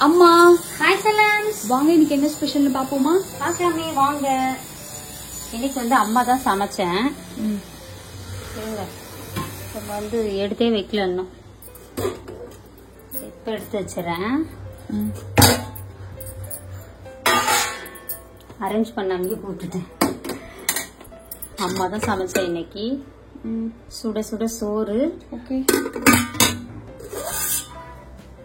அம்மா ஹாய் சலாம்ஸ். வாங்க, இன்னைக்கு என்ன ஸ்பெஷல்னு பாப்போமா? பார்க்கலாமே வாங்க. இன்னைக்கு அம்மா தான் சமைச்சேன். நம்ம எடுத்தே வைக்கல இன்னும். இப்ப எடுத்து வச்சுறேன். அரேஞ்ச் பண்ணாமே போட்டுட்டேன். அம்மா தான் சமைச்சேன் இன்னைக்கு. சுட சுட சோறு. ஓகே.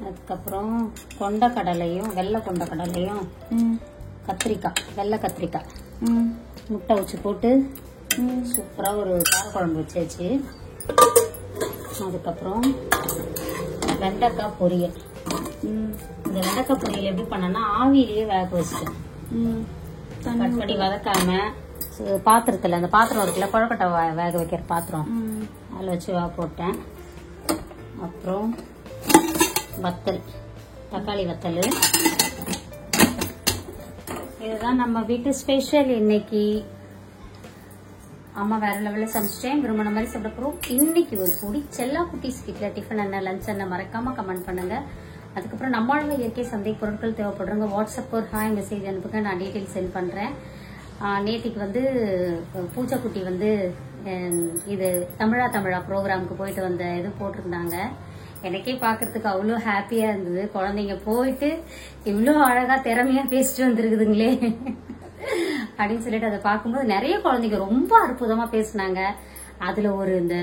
அதுக்கப்புறம் கொண்டக்கடலையும் வெள்ளை கொண்டக்கடலையும் கத்திரிக்காய், வெள்ளை கத்திரிக்காய் முட்டை வச்சு போட்டு சூப்பரா ஒரு காரக்குழம்பு வச்சாச்சு. அதுக்கப்புறம் வெண்டைக்காய் பொரியல். இந்த வெண்டைக்காய் பொரியல் எப்படி பண்ணனா, ஆவியிலேயே வேக வச்சுட்டேன். கட் பண்ணி வதக்காம பாத்திரத்துல, அந்த பாத்திரம் இருக்குல்ல கொழக்கட்டை வேக வைக்கிற பாத்திரம், அதில் வச்சு போட்டேன். அப்புறம் வத்தல், தக்காளி வத்தல். இதுதான் நம்ம வீட்டு ஸ்பெஷல் இன்னைக்கு. அம்மா வேற லெவலில் சமைச்சிட்டேன். விரும்பின மாதிரி சாப்பிட போறோம். இன்னைக்கு ஒரு கூடி செல்லா குட்டீஸ் வீட்டில் டிஃபன் என்ன, லஞ்ச் என்ன மறக்காம கமெண்ட் பண்ணுங்க. அதுக்கப்புறம் நம்மளால இயற்கை சந்தை பொருட்கள் தேவைப்படுறவங்க வாட்ஸ்அப் ஒரு ஹாய் மெசேஜ் அனுப்புங்க, நான் டீட்டெயில் சென்ட் பண்றேன். நேற்றுக்கு பூஜா குட்டி இது தமிழா ப்ரோக்ராமுக்கு போயிட்டு வந்த இது போட்டிருந்தாங்க. எனக்கே பாக்குறதுக்கு அவ்வளோ ஹாப்பியா இருந்தது. குழந்தைங்க போயிட்டு இவ்வளோ அழகா திறமையா பேசிட்டு வந்துருக்குதுங்களே அப்படின்னு சொல்லிட்டு அதை பார்க்கும்போது நிறைய குழந்தைங்க ரொம்ப அற்புதமா பேசினாங்க. அதுல இந்த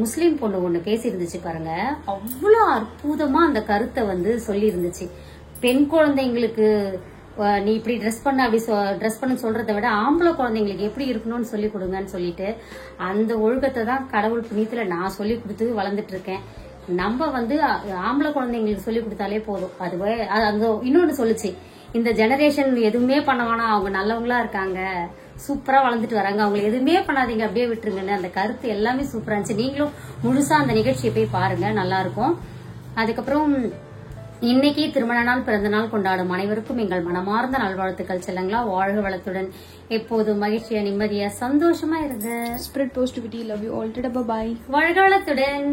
முஸ்லீம் பொண்ணு ஒண்ணு பேசி இருந்துச்சு பாருங்க, அவ்வளோ அற்புதமா அந்த கருத்தை சொல்லி இருந்துச்சு. பெண் குழந்தைங்களுக்கு நீ இப்படி ட்ரெஸ் பண்ண, அப்படி ட்ரெஸ் பண்ண சொல்றதை விட ஆம்பளை குழந்தைங்களுக்கு எப்படி இருக்கணும்னு சொல்லி கொடுங்கன்னு சொல்லிட்டு அந்த ஒழுக்கத்தை தான் கடவுள் புண்ணியத்துல நான் சொல்லி கொடுத்து வளர்ந்துட்டு இருக்கேன். நம்ம ஆம்பளை குழந்தைங்களுக்கு சொல்லி கொடுத்தாலே போதும். அதுவே இன்னொன்னு சொல்லுச்சு, இந்த ஜெனரேஷன் எதுவுமே பண்ண வேணாம், அவங்க நல்லவங்களா இருக்காங்க, சூப்பரா வளர்ந்துட்டு வராங்க, அவங்க எதுவுமே பண்ணாதீங்க, அப்படியே விட்டுருங்கன்னு. அந்த கருத்து எல்லாமே சூப்பரா இருந்துச்சு. நீங்களும் முழுசா அந்த நிகழ்ச்சியை போய் பாருங்க, நல்லா இருக்கும். அதுக்கப்புறம் இன்னைக்கு திருமண நாள், பிறந்த நாள் கொண்டாடும் அனைவருக்கும் எங்கள் மனமார்ந்த நல்வாழ்த்துக்கள். செல்லங்களா, வாழ்க வளத்துடன், எப்போதும் மகிழ்ச்சியா, நிம்மதியா, சந்தோஷமா இருங்க. Spread positivity. Love you all. Bye. வாழ்க வளத்துடன்.